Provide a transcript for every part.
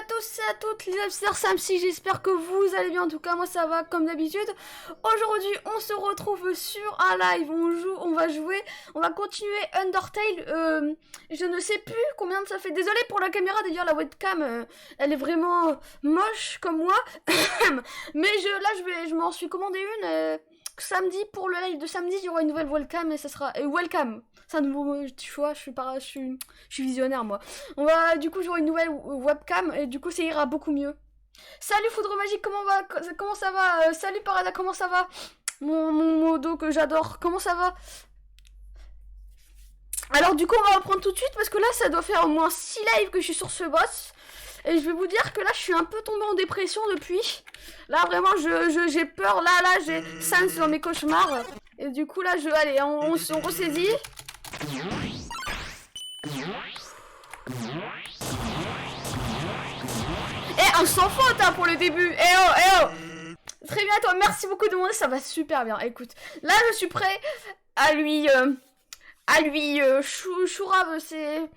tous et à toutes les hamsters Samsi, j'espère que vous allez bien, en tout cas moi ça va comme d'habitude. Aujourd'hui on se retrouve sur un live, on va continuer Undertale, je ne sais plus combien de ça fait, désolé pour la caméra d'ailleurs, la webcam elle est vraiment moche comme moi, mais je m'en suis commandé une samedi, pour le live de samedi il y aura une nouvelle webcam et ça sera, webcam. C'est un nouveau choix, je suis visionnaire moi. On va, du coup, j'aurai une nouvelle webcam et du coup, ça ira beaucoup mieux. Salut Foudre Magique, comment ça va salut Parada, comment ça va mon modo que j'adore, comment ça va? Alors du coup, on va reprendre tout de suite parce que là, ça doit faire au moins 6 lives que je suis sur ce boss. Et je vais vous dire que là, je suis un peu tombée en dépression depuis. Là, vraiment, j'ai peur. Là, j'ai Sans dans mes cauchemars. Et du coup, là, allez, on ressaisit. Eh, un sans faute hein, pour le début. Eh oh. Très bien, toi, merci beaucoup de mon aide, ça va super bien. Écoute, là, je suis prêt à lui chourave ces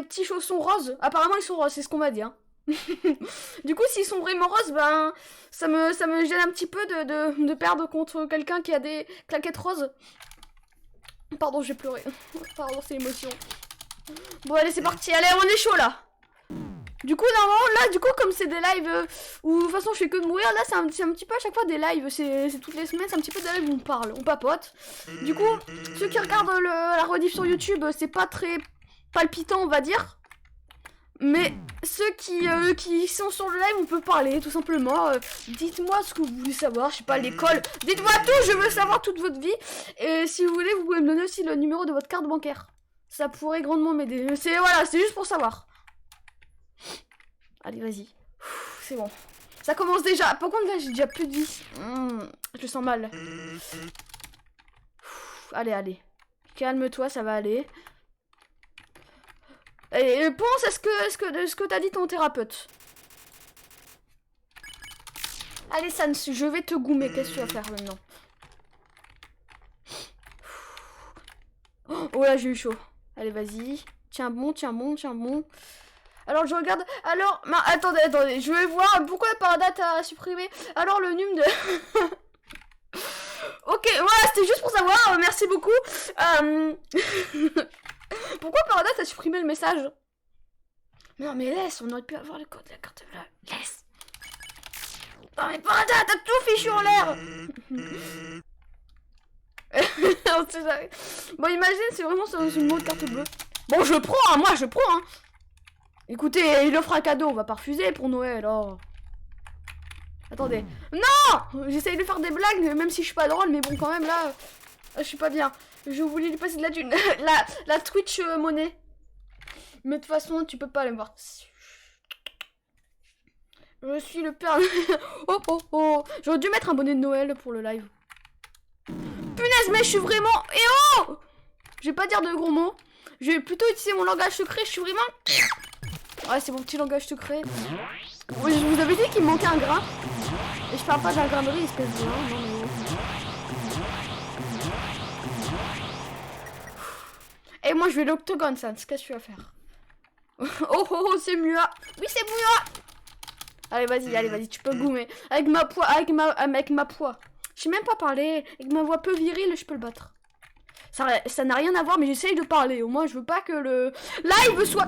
petits chaussons roses. Apparemment, ils sont roses, c'est ce qu'on m'a dit. Hein. Du coup, s'ils sont vraiment roses, ben, ça me gêne un petit peu de perdre contre quelqu'un qui a des claquettes roses. Pardon, j'ai pleuré. Pardon, c'est l'émotion. Bon, allez, c'est parti. Allez, on est chaud, là. Du coup, normalement, là, comme c'est des lives où, de toute façon, je fais que de mourir, là, c'est un petit peu à chaque fois des lives. C'est toutes les semaines, c'est un petit peu des lives où on parle, on papote. Du coup, ceux qui regardent la rediff sur YouTube, c'est pas très palpitant, on va dire. Mais ceux qui sont sur le live, on peut parler, tout simplement. Dites-moi ce que vous voulez savoir, je sais pas, l'école. Dites-moi tout, je veux savoir toute votre vie. Et si vous voulez, vous pouvez me donner aussi le numéro de votre carte bancaire. Ça pourrait grandement m'aider. C'est juste pour savoir. Allez, vas-y. C'est bon. Ça commence déjà. Par contre, là, j'ai déjà plus de vie. Je le sens mal. Allez. Calme-toi, ça va aller. Et pense à ce que t'as dit ton thérapeute. Allez, Sans, je vais te goumer. Qu'est-ce que tu vas faire maintenant? Oh là, j'ai eu chaud. Allez, vas-y. Tiens bon. Alors, je regarde. Alors, attendez. Je vais voir pourquoi Parada t'a supprimé. Alors, le num de... Ok, voilà, c'était juste pour savoir. Merci beaucoup. Pourquoi Parada t'a supprimé le message? Non, mais laisse, on aurait pu avoir le code de la carte bleue. Laisse. Non, mais Parada, t'as tout fichu en l'air. On sait jamais. Bon, imagine, c'est vraiment sur une mode carte bleue. Bon, je prends, hein, moi, je prends, hein. Écoutez, il offre un cadeau, on va pas refuser pour Noël, oh. Attendez. Non! J'essaye de faire des blagues, même si je suis pas drôle, mais bon, quand même, là, je suis pas bien. Je voulais lui passer de la thune. la Twitch monnaie. Mais de toute façon, tu peux pas aller me voir. Je suis le père... Oh. J'aurais dû mettre un bonnet de Noël pour le live. Punaise, mais je suis vraiment... Eh oh! Je vais pas dire de gros mots. Je vais plutôt utiliser mon langage secret, je suis vraiment... Ouais, c'est mon petit langage secret. Oui, je vous avais dit qu'il me manquait un grain. Et je parle pas d'un grain de riz, espèce de... Non, mais... Et moi, je vais l'octogone, ça. Qu'est-ce que tu vas faire? Oh, c'est mieux. Oui, c'est mieux. Allez, vas-y, tu peux goumer. Avec ma poids, avec ma poids. Je sais même pas parler. Avec ma voix peu virile, je peux le battre. Ça n'a rien à voir, mais j'essaye de parler. Au moins, je veux pas que le live soit...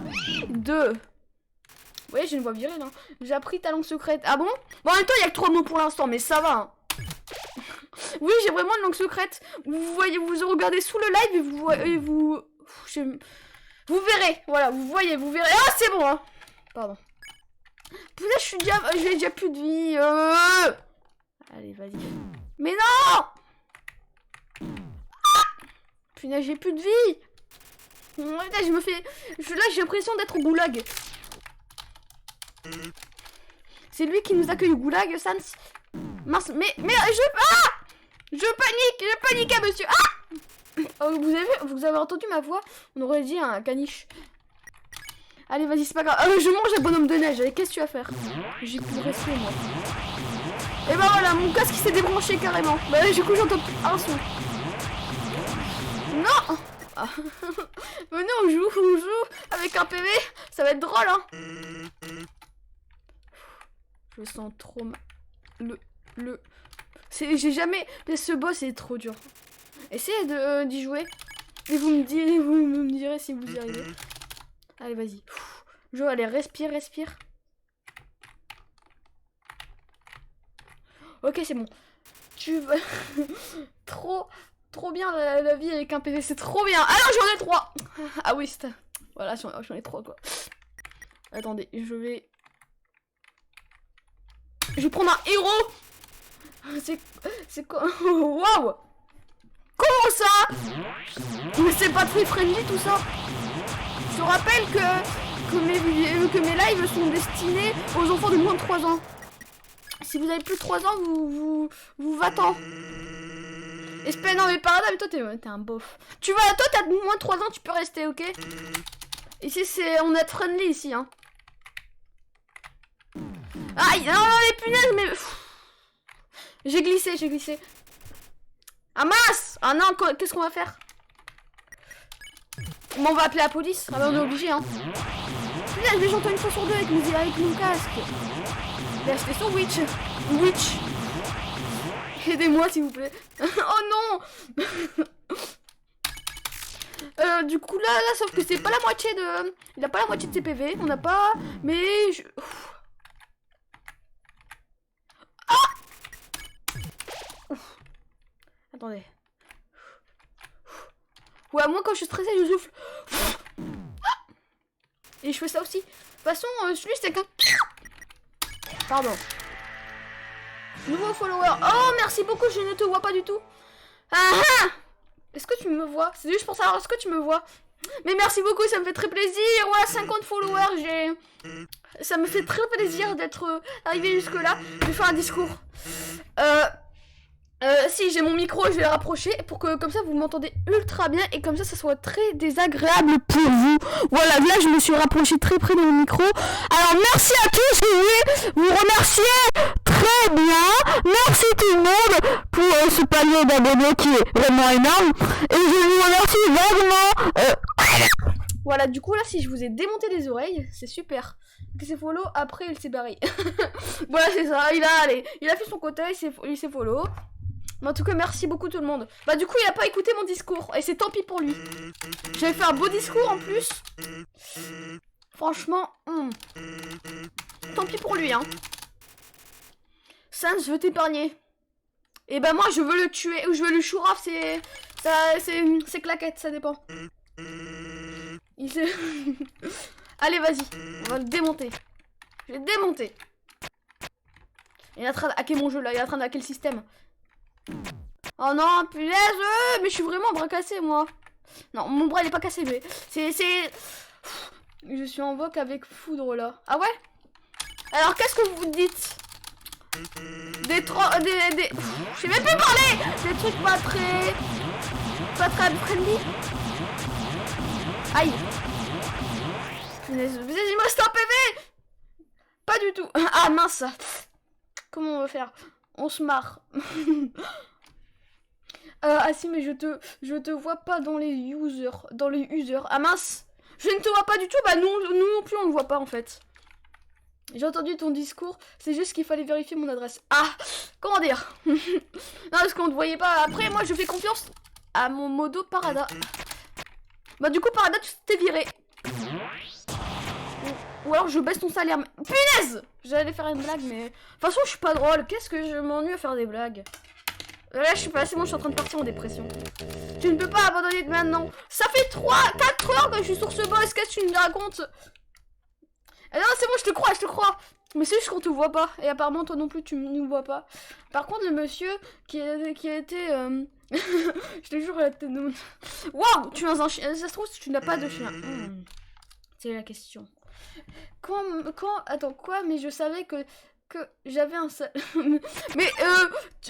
Vous voyez, j'ai une voix virile, hein. J'ai appris ta langue secrète. Ah bon? Bon, en même temps, il y a que 3 mots pour l'instant, mais ça va, hein. Oui, j'ai vraiment une langue secrète. Vous voyez, vous regardez sous le live et vous verrez. Voilà, vous verrez. Ah, c'est bon, hein. Pardon. Putain, j'ai déjà plus de vie. Allez, vas-y. Mais non! Putain, j'ai plus de vie. Putain, là, j'ai l'impression d'être au goulag. C'est lui qui nous accueille au goulag, Sans. Mince, mais je panique, hein, monsieur. Oh, vous avez entendu ma voix? On aurait dit un caniche. Allez, vas-y, c'est pas grave. Je mange un bonhomme de neige. Allez, qu'est-ce que tu vas faire? J'ai plus de respect, moi. Et bah voilà, mon casque s'est débranché carrément. Bah du coup, j'entends plus un son. Non. Venez, on joue avec un PV. Ça va être drôle, hein. Je me sens trop mal. J'ai jamais... Ce boss est trop dur. Essayez d'y jouer. Et vous me direz si vous y arrivez. Allez, vas-y. Jo, allez, respire. Ok, c'est bon. Tu vas... Trop bien la vie avec un PV, c'est trop bien. Ah non, j'en ai 3. Ah oui, c'est... Voilà, j'en ai 3, quoi. Attendez, je vais prendre un héros. C'est quoi? Waouh. Comment ça? Mais c'est pas très friendly tout ça. Je te rappelle que mes lives sont destinés aux enfants de moins de 3 ans. Si vous avez plus de 3 ans, vous va-t'en. Non mais Parada, mais toi t'es un bof. Toi t'as moins de 3 ans, tu peux rester, ok? Ici on est friendly ici, hein. Aïe, non, les punaises, mais... J'ai glissé. Ah mince! Ah non, qu'est-ce qu'on va faire? Bon, on va appeler la police. Ah bah on est obligé, hein. Punaise, mais j'entends une fois sur deux avec mon casque. J'ai acheté son Witch. Aidez-moi s'il vous plaît. Oh non. Du coup là, sauf que c'est pas la moitié de... Il a pas la moitié de ses PV. On n'a pas... Mais... Attendez. Ouais, moi quand je suis stressée, je souffle. Et je fais ça aussi. De toute façon, celui c'est qu'un... Pardon. Nouveau follower. Oh, merci beaucoup, je ne te vois pas du tout. Ah ah. Est-ce que tu me vois? C'est juste pour savoir, est-ce que tu me vois? Mais merci beaucoup, ça me fait très plaisir. Ouais, 50 followers, ça me fait très plaisir d'être arrivé jusque là. Je vais faire un discours. Si j'ai mon micro, je vais le rapprocher pour que comme ça vous m'entendez ultra bien et comme ça soit très désagréable pour vous. Voilà, là je me suis rapproché très près de mon micro. Alors merci à tous, je voulais vous remercier très bien. Merci tout le monde pour ce palier d'abonnés qui est vraiment énorme. Et je vous remercie vaguement. Voilà, du coup là si je vous ai démonté les oreilles, c'est super. Il s'est follow, après il s'est barré. Voilà, c'est ça, il a fait son côté, il s'est follow. Mais en tout cas, merci beaucoup tout le monde. Bah du coup, il a pas écouté mon discours. Et c'est tant pis pour lui. J'avais fait un beau discours en plus. Franchement, tant pis pour lui, hein. Sans, je veux t'épargner. Et bah moi, je veux le tuer. Ou je veux le chouraf, c'est claquette, ça dépend. Allez, vas-y. On va le démonter. Je vais le démonter. Il est en train de hacker mon jeu, là. Il est en train de hacker le système. Oh non, punaise, mais je suis vraiment bras cassé, moi. Non, mon bras, il est pas cassé, mais je suis en vogue avec foudre, là. Ah ouais? Alors, qu'est-ce que vous dites? Je sais même plus parler. Des trucs pas très friendly. Aïe. Punaise, il me reste un PV. Pas du tout. Ah, mince. Comment on va faire? On se marre. Ah si, mais je te vois pas dans les users. Ah mince, je ne te vois pas du tout. Bah nous non plus on le voit pas en fait. J'ai entendu ton discours, c'est juste qu'il fallait vérifier mon adresse. Ah, comment dire? Non, parce qu'on ne voyait pas. Après moi je fais confiance à mon modo Parada. Bah du coup Parada, tu t'es viré. Ou alors je baisse ton salaire. Punaise! J'allais faire une blague, mais... De toute façon, je suis pas drôle. Qu'est-ce que je m'ennuie à faire des blagues? Là, je suis pas... C'est bon, je suis en train de partir en dépression. Tu ne peux pas abandonner maintenant. Ça fait 4 heures que je suis sur ce boss. Qu'est-ce que tu me racontes? Ah non, c'est bon, je te crois. Mais c'est juste qu'on te voit pas. Et apparemment, toi non plus, tu ne nous vois pas. Par contre, le monsieur qui a été... je te jure, la tête de... Waouh! Tu es dans un chien. Ça se trouve, tu n'as pas de chien. C'est la question. Attends, quoi? Mais je savais que j'avais un salaire. Mais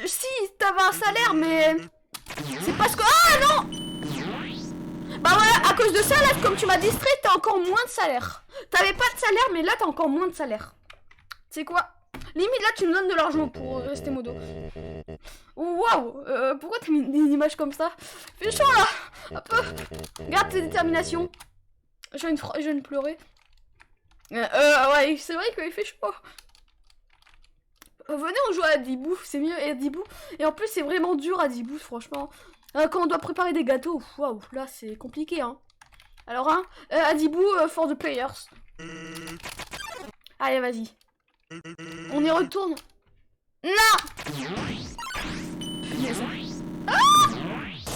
si t'avais un salaire, mais c'est parce que... Ah non! Bah voilà, à cause de ça, là, comme tu m'as distrait, t'as encore moins de salaire. T'avais pas de salaire, mais là, t'as encore moins de salaire. C'est quoi? Limite, là, tu me donnes de l'argent pour rester modo. Waouh! Pourquoi t'as mis une image comme ça? Fais chaud, là! Hop! Garde tes déterminations. Je viens de pleurer. Ouais, c'est vrai qu'il fait chaud. Venez, on joue à Dibou, c'est mieux à Dibou. Et en plus, c'est vraiment dur à Dibou, franchement. Quand on doit préparer des gâteaux, waouh, là, c'est compliqué, hein. Alors, hein, à Dibou, for the players. Allez, vas-y. On y retourne. Non.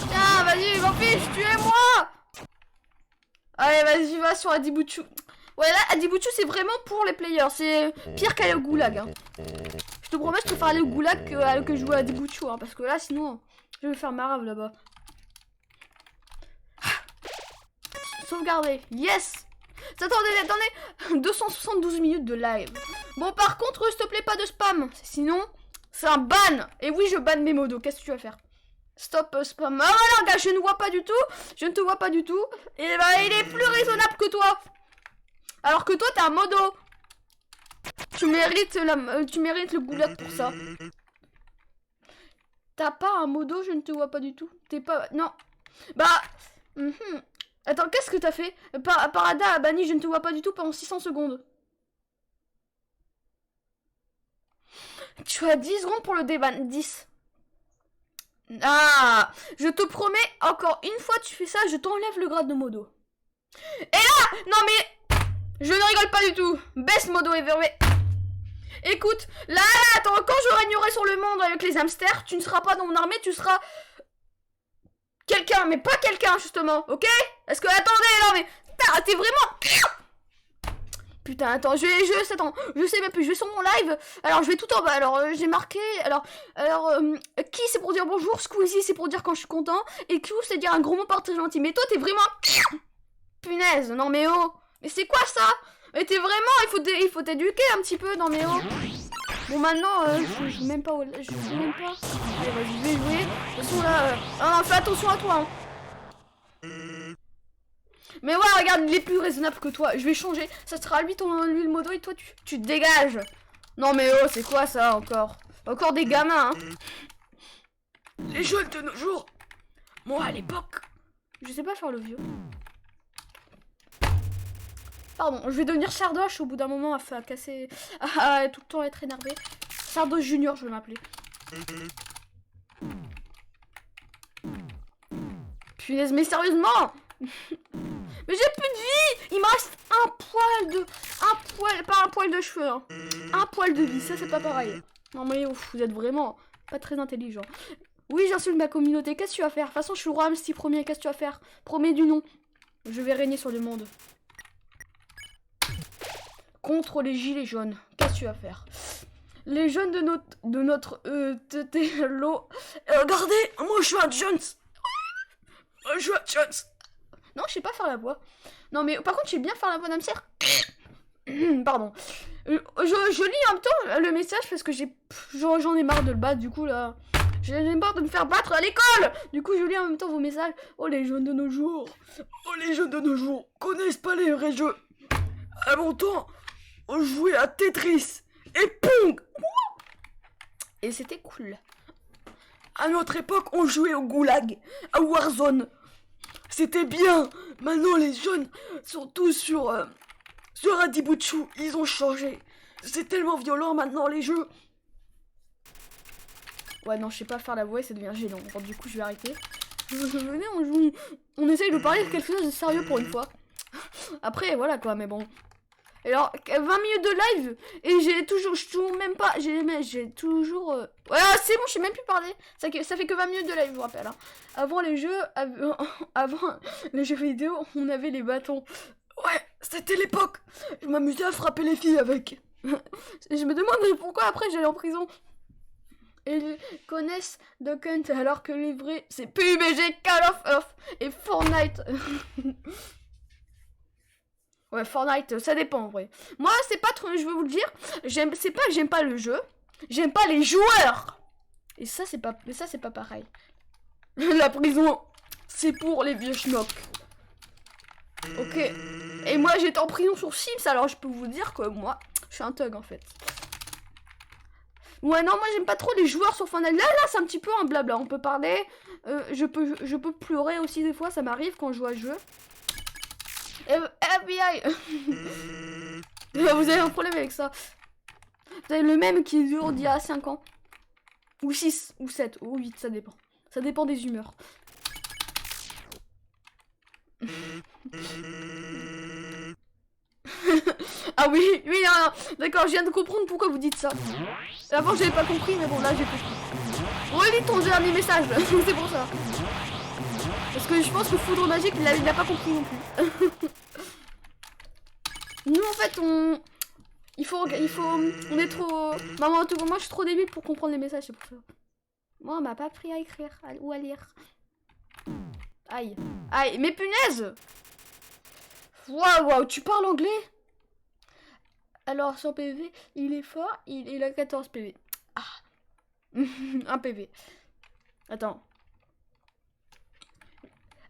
Tiens, vas-y, m'en fiche, tuez-moi. Allez, vas-y, va sur Adibuchu. Ouais, là, Adibuchu, c'est vraiment pour les players. C'est pire qu'aller au goulag. Hein. Je te promets, je préfère aller au goulag que jouer à Adibuchu. Hein, parce que là, sinon, je vais faire ma rave là-bas. Sauvegarder. Yes. Attendez. 272 minutes de live. Bon, par contre, s'il te plaît, pas de spam. Sinon, c'est un ban. Et oui, je banne mes modos. Qu'est-ce que tu vas faire? Stop spam. Ah voilà, gars, je ne vois pas du tout. Je ne te vois pas du tout. Et bah, il est plus raisonnable que toi. Alors que toi, t'es un modo. Tu mérites le goulag pour ça. T'as pas un modo, je ne te vois pas du tout. T'es pas... Non. Bah... Attends, qu'est-ce que t'as fait? Parada a banni, je ne te vois pas du tout pendant 600 secondes. Tu as 10 secondes pour le déban. 10. Ah, je te promets, encore une fois tu fais ça, je t'enlève le grade de modo. Et là, non mais, je ne rigole pas du tout. Best modo ever. Écoute, là, attends, quand je régnerai sur le monde avec les hamsters, tu ne seras pas dans mon armée, tu seras quelqu'un, mais pas quelqu'un justement, ok? Est-ce que, attendez, non mais, t'es vraiment... Putain, attends, je sais même plus, je vais sur mon live, alors je vais tout en bas, alors j'ai marqué, qui c'est pour dire bonjour, Squeezie c'est pour dire quand je suis content, et Q c'est dire un gros mot par très gentil, mais toi t'es vraiment... Punaise, non mais oh, mais c'est quoi ça? Mais t'es vraiment, il faut t'éduquer un petit peu, non mais oh. Bon maintenant, je sais même pas où, je sais même pas. Allez vas-y, je vais jouer, de toute façon là, non, fais attention à toi, hein. Mais ouais, regarde, il est plus raisonnable que toi. Je vais changer. Ça sera lui le modo et toi tu te dégages. Non mais oh, c'est quoi ça encore? Encore des gamins, hein. Les jeunes de nos jours. Moi à l'époque. Je sais pas faire le vieux. Pardon, je vais devenir Sardoche au bout d'un moment à casser. À tout le temps être énervé. Sardoche Junior, je vais m'appeler. Punaise, mais sérieusement. Mais j'ai plus de vie. Il me reste pas un poil de cheveux, hein. Un poil de vie, ça c'est pas pareil. Non mais ouf, vous êtes vraiment pas très intelligent. Oui, j'insulte ma communauté, qu'est-ce que tu vas faire? De toute façon, je suis le roi Amsty premier, qu'est-ce que tu vas faire? Promets du nom. Je vais régner sur le monde. Contre les gilets jaunes, qu'est-ce que tu vas faire? Les jeunes de notre l'eau. Regardez, moi je suis un Jones. Je suis un Jones. Non, je sais pas faire la voix. Non, mais par contre, je sais bien faire la voix d'hamster. Pardon. Je lis en même temps le message parce que j'en ai marre de le battre. Du coup, là, j'en ai marre de me faire battre à l'école. Du coup, je lis en même temps vos messages. Oh, les jeunes de nos jours. Oh, les jeunes de nos jours connaissent pas les vrais jeux. À mon temps, on jouait à Tetris et Pong. Et c'était cool. À notre époque, on jouait au Goulag, à Warzone. C'était bien. Maintenant, les jeunes sont tous sur Adibuchu. Ils ont changé. C'est tellement violent maintenant, les jeux. Ouais, non, je sais pas faire la voix et ça devient gênant. Alors, du coup, je vais arrêter. Venez, on essaye de parler de quelque chose de sérieux pour une fois. Après, voilà quoi, mais bon. Alors, 20 minutes de live et j'ai toujours même pas, j'ai toujours... Ouais, c'est bon, je sais même plus parler. Ça fait que 20 minutes de live, je vous rappelle. Hein. Avant les jeux, avant les jeux vidéo, on avait les bâtons. Ouais, c'était l'époque. Je m'amusais à frapper les filles avec. Je me demande pourquoi après j'allais en prison. Et ils connaissent Duck Hunt alors que les vrais, c'est PUBG, Call of et Fortnite. Ouais, Fortnite, ça dépend en vrai. Moi, c'est pas trop, je vais vous le dire, c'est pas que j'aime pas le jeu, j'aime pas les joueurs. Et ça, c'est pas pareil. La prison, c'est pour les vieux schnocks. Ok. Et moi, j'étais en prison sur Sims, alors je peux vous dire que moi, je suis un thug en fait. Ouais, non, moi, j'aime pas trop les joueurs sur Fortnite. Là, c'est un petit peu un blabla. On peut parler. Je peux pleurer aussi des fois, ça m'arrive quand je joue à jeu. FBI. Vous avez un problème avec ça. Vous avez le même qui dure d'il y a 5 ans. Ou 6, ou 7, ou 8, ça dépend. Ça dépend des humeurs. Ah oui, oui, d'accord, je viens de comprendre pourquoi vous dites ça. Avant, j'avais pas compris, mais bon, là, j'ai compris. Relis ton dernier message, c'est pour ça. Parce que je pense que Foudre Magique, il a pas compris non plus. Nous, en fait, on est trop... Maman, moi, je suis trop débile pour comprendre les messages, c'est pour ça. Moi, on m'a pas appris à écrire ou à lire. Aïe. Aïe, mais punaise! Waouh, tu parles anglais? Alors, son PV, il est fort, il a 14 PV. Ah. Un PV. Attends.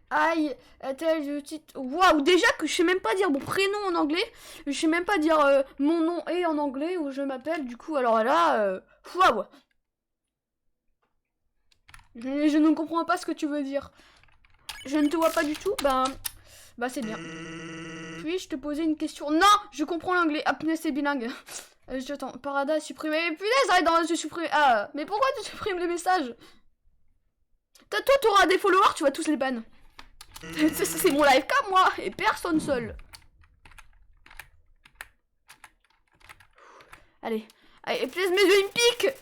Aïe, tel titre. Waouh, déjà que je sais même pas dire mon prénom en anglais. Je sais même pas dire mon nom est en anglais ou je m'appelle. Du coup, alors là, waouh. Je ne comprends pas ce que tu veux dire. Je ne te vois pas du tout. Bah c'est bien. Puis-je te poser une question? Non, je comprends l'anglais. Ah punaise, c'est bilingue. J'attends. Parada supprimé. Punaise, arrête de supprimer. Ah, mais pourquoi tu supprimes les messages? Toi, t'auras des followers, tu vas tous les ban. C'est mon live cam, moi, et personne seul. Allez, allez, punaise, mes yeux, ils me piquent.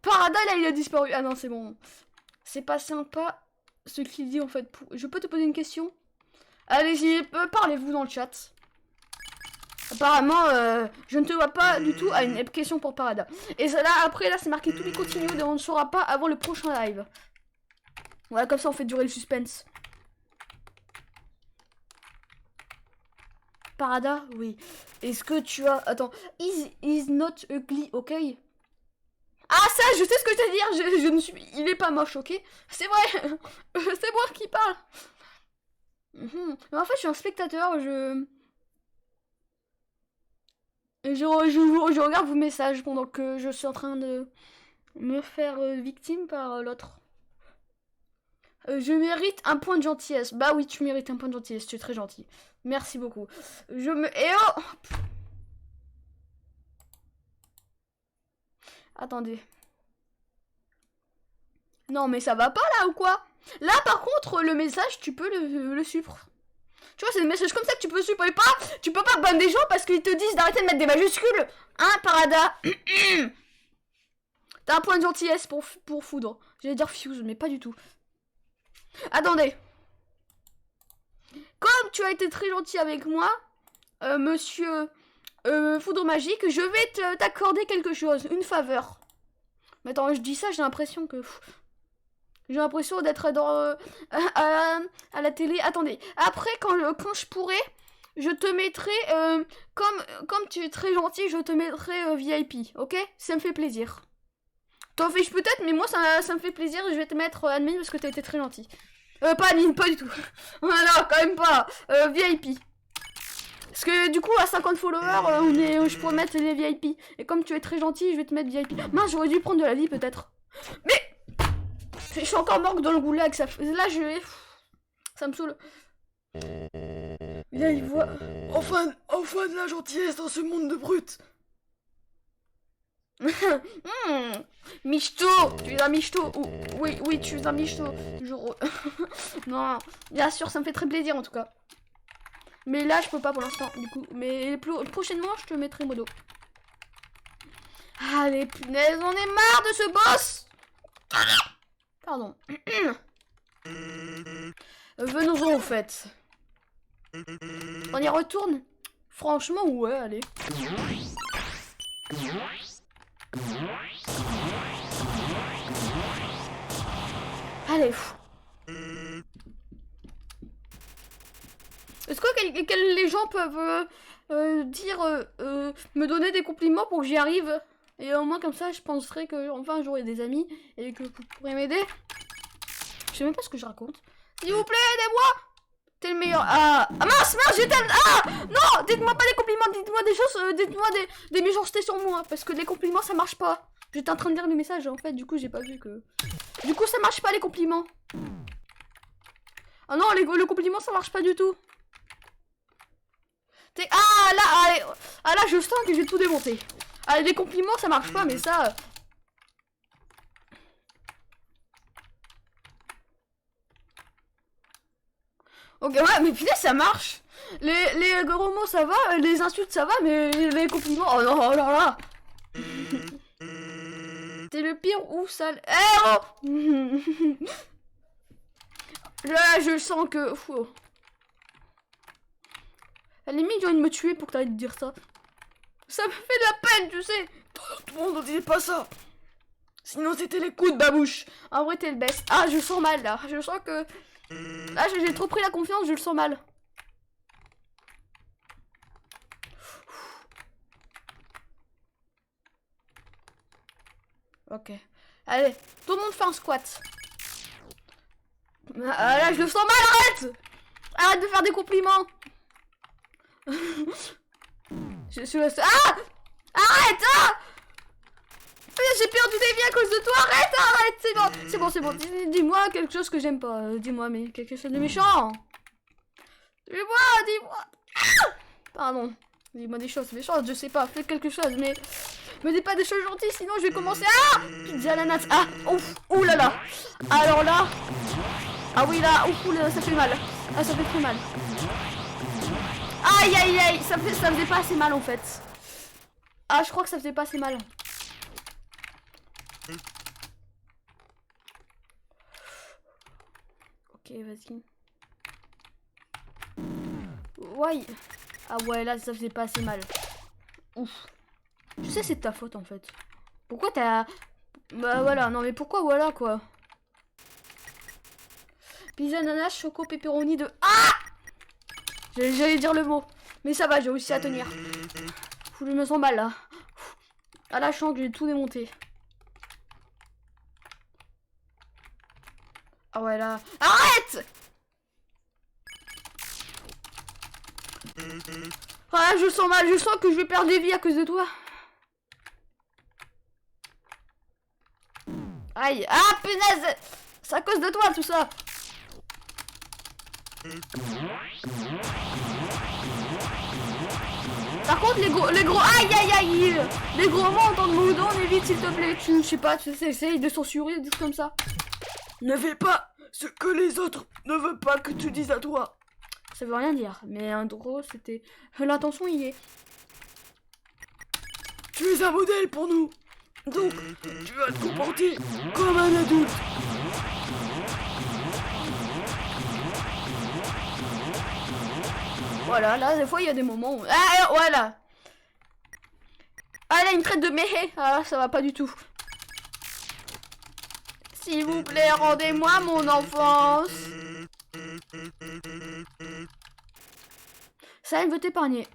Parada, là, il a disparu. Ah non, c'est bon. C'est pas sympa ce qu'il dit, en fait. Je peux te poser une question? Allez-y, parlez-vous dans le chat. Apparemment, je ne te vois pas du tout à une question pour Parada. Et ça, là, après, là, c'est marqué tous les continues, donc on ne saura pas avant le prochain live. Voilà, comme ça, on fait durer le suspense. Parada, oui. Est-ce que tu as... Attends. Is not ugly, ok? Ah, ça, je sais ce que je veux dire. Je ne suis... Il est pas moche, ok? C'est vrai. C'est moi qui parle. Mais en fait, je suis un spectateur, je regarde vos messages pendant que je suis en train de me faire victime par l'autre. Je mérite un point de gentillesse. Bah oui, tu mérites un point de gentillesse, tu es très gentil. Merci beaucoup. Eh oh! Attendez. Non, mais ça va pas là ou quoi? Là, par contre, le message, tu peux le suivre. Tu vois, c'est des messages comme ça que tu peux supprimer pas. Tu peux pas ban des gens parce qu'ils te disent d'arrêter de mettre des majuscules. Hein, Parada? T'as un point de gentillesse pour Foudre. J'allais dire Fuse, mais pas du tout. Attendez. Comme tu as été très gentil avec moi, monsieur Foudre Magique, je vais t'accorder quelque chose, une faveur. Mais attends, je dis ça, j'ai l'impression que... J'ai l'impression d'être dans à la télé. Attendez, après quand je pourrai, je te mettrai comme tu es très gentil, je te mettrai VIP, ok? Ça me fait plaisir. T'en fiches peut-être, mais moi ça me fait plaisir. Je vais te mettre admin parce que t'as été très gentil. Pas admin, pas du tout. Non, quand même pas. VIP. Parce que du coup à 50 followers, je pourrais mettre les VIP. Et comme tu es très gentil, je vais te mettre VIP. Mince, j'aurais dû prendre de la vie peut-être. Mais je suis encore morgue dans le goulag, ça... Là, ça me saoule. Là, il voit... Enfin de la gentillesse dans ce monde de brutes. Michto, tu es un michto. Oui, tu es un michto. Non, bien sûr, ça me fait très plaisir en tout cas. Mais là, je peux pas pour l'instant, du coup. Mais prochainement, je te mettrai modo. Allez, punaise, on est marre de ce boss. Pardon. Venons-en au fait. On y retourne? Franchement, ouais, allez. Allez. Est-ce que les gens peuvent me donner des compliments pour que j'y arrive? Et au moins comme ça, je penserais que enfin j'aurai des amis et que vous pourrez m'aider. Je sais même pas ce que je raconte. S'il vous plaît, aidez-moi! T'es le meilleur. Ah mince, j'étais... Ah non, dites-moi pas des compliments, dites-moi des choses, dites-moi des méchancetés sur moi. Parce que les compliments, ça marche pas. J'étais en train de lire le message, en fait, du coup, j'ai pas vu que... Du coup, ça marche pas, les compliments. Ah non, le compliment, ça marche pas du tout. Ah là, allez. Ah là, je sens que j'ai tout démonté. Allez, les compliments, ça marche pas, mais ça... Ok, ouais, mais putain, ça marche. Les gros mots, ça va. Les insultes, ça va, mais les compliments... Oh non, oh là là. T'es le pire ou sale. Eh oh. Là, je sens que... Fou. À la limite, j'ai envie de me tuer pour que t'arrêtes de dire ça. Ça me fait de la peine, tu sais. Tout le monde ne disait pas ça. Sinon, c'était les coups de babouche. En vrai, t'es le best. Ah, je sens mal, là. Je sens que... Là, j'ai trop pris la confiance, je le sens mal. Ok. Allez, tout le monde fait un squat. Ah, là, je le sens mal, arrête. Arrête de faire des compliments. Je suis là... Ah. Arrête, ah. J'ai perdu des vies à cause de toi, arrête, c'est bon. Dis-moi quelque chose que j'aime pas. Dis-moi, mais quelque chose de méchant. Dis-moi. Ah. Pardon. Dis-moi des choses méchantes, je sais pas. Fais quelque chose, mais... Me dis pas des choses gentilles, sinon je vais commencer... Ah. Pizza ananas. Ah, ouf, ouh là là. Alors là... Ah oui, là, ouf, là, ça fait mal. Ah, ça fait trop mal. Aïe, aïe, aïe. Ça faisait pas assez mal, en fait. Ah, je crois que ça faisait pas assez mal. Ok, vas-y. Ouais. Ah ouais, là, ça faisait pas assez mal. Ouf. Tu sais, c'est de ta faute, en fait. Pourquoi t'as... Bah voilà, non mais pourquoi voilà, quoi. Pizza, ananas, choco, pepperoni de... Ah. J'allais dire le mot. Mais ça va, j'ai réussi à tenir. Je me sens mal, là. Ah là, je sens que j'ai tout démonté. Ah ouais, là... Arrête. Ah là, je sens mal, je sens que je vais perdre des vies à cause de toi. Aïe. Ah, punaise. C'est à cause de toi, tout ça. Par contre, les gros... Aïe, aïe, aïe. Les gros mots en tant que moudon, on évite, s'il te plaît. Je sais pas, tu sais, essaye de censurer, des trucs comme ça. Ne fais pas ce que les autres ne veulent pas que tu dises à toi. Ça veut rien dire, mais en gros, c'était... L'intention y est. Tu es un modèle pour nous. Donc, tu vas te comporter comme un adulte. Voilà, là, des fois, il y a des moments où... Ah, voilà. Ah, là, une traite de méhé. Ah, ça va pas du tout. S'il vous plaît, rendez-moi mon enfance. Ça, elle veut t'épargner.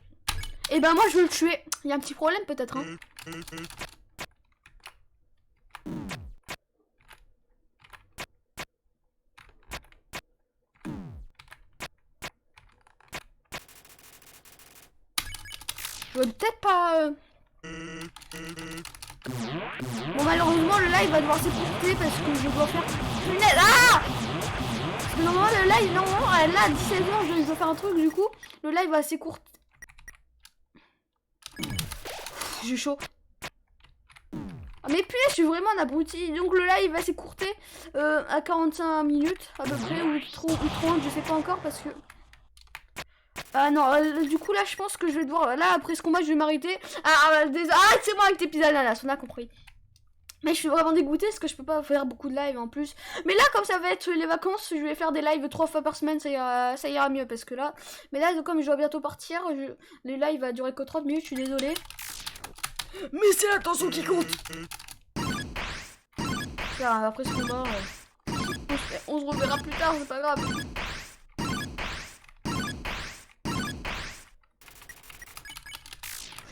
Et ben, moi, je veux le tuer. Il y a un petit problème, peut-être, hein. Je veux peut-être pas... Bon, malheureusement, le live va devoir s'écourter parce que je dois faire... Punaise. Ah. Parce que normalement, le live, normalement, là, à 17h, je dois faire un truc, du coup, le live va s'écourter. J'ai chaud. Ah, mais punaise, je suis vraiment un abruti. Donc, le live va s'écourter à 45 minutes, à peu près, ou 30, je sais pas encore, parce que... Ah non, du coup là je pense que je vais devoir... Là après ce combat je vais m'arrêter. Arrête-moi avec tes pizzas ananas, on a compris. Mais je suis vraiment dégoûtée parce que je peux pas faire beaucoup de live en plus. Mais là comme ça va être les vacances, je vais faire des lives 3 fois par semaine, ça ira mieux parce que là... Mais là comme je dois bientôt partir, les lives va durer que 30 minutes, je suis désolée. Mais c'est l'attention qui compte. Tiens, après ce combat, on se reverra plus tard, c'est pas grave.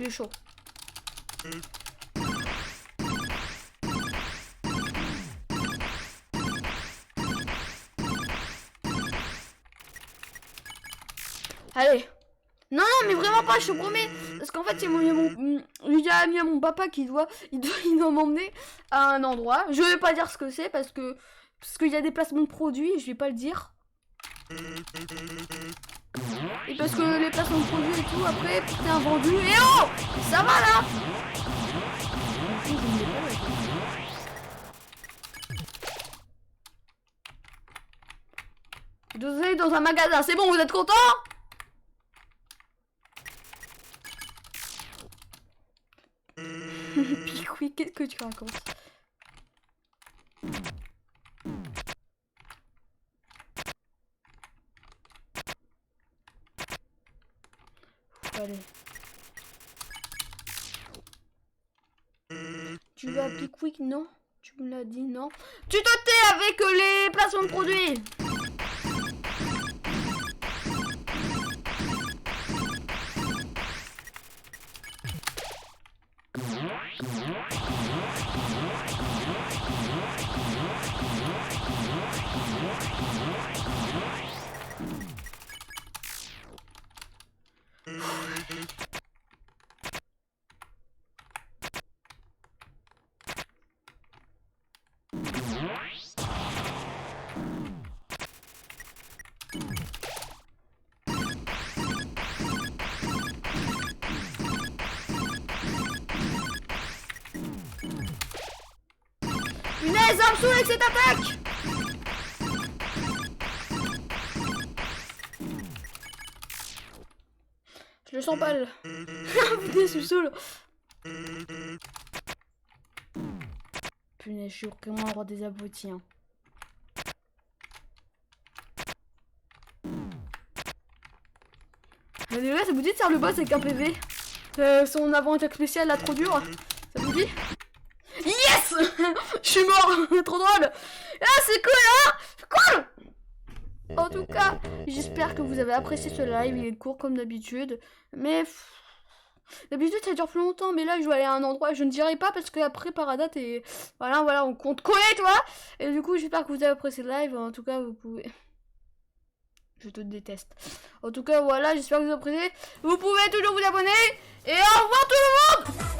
J'ai chaud. Allez. Non, mais vraiment pas, je te promets. Parce qu'en fait, j'ai mis à mon papa qu'il doit m'emmener à un endroit. Je vais pas dire ce que c'est parce qu'il y a des placements de produits, je vais pas le dire. Et parce que les placements de produits et tout, après, t'es un vendu. Et oh, ça va là. Vous allez dans un magasin, c'est bon, vous êtes content? Picoui, qu'est-ce que tu racontes? Allez. Tu vas Pickwick, non? Tu me l'as dit, non? Tu te tais avec les placements de produits! Punaise, ça me saoule avec cette attaque! Je le sens pas là. Punaise, je me saoule. Punaise, je suis vraiment un roi des abrutis. Hein. Déjà, ça vous dit de faire le boss avec un PV? Son avant-attaque spéciale, là, trop dur. Ça vous dit? Yes! Je suis mort. Trop drôle. Ah, c'est cool, hein? Cool. En tout cas, j'espère que vous avez apprécié ce live. Il est court comme d'habitude. Mais... d'habitude, ça dure plus longtemps. Mais là, je vais aller à un endroit. Je ne dirai pas parce qu'après, Parada, t'es... Voilà, on compte connaît, toi. Et du coup, j'espère que vous avez apprécié le live. En tout cas, vous pouvez... Je te déteste. En tout cas, voilà, j'espère que vous avez apprécié. Vous pouvez toujours vous abonner. Et au revoir tout le monde!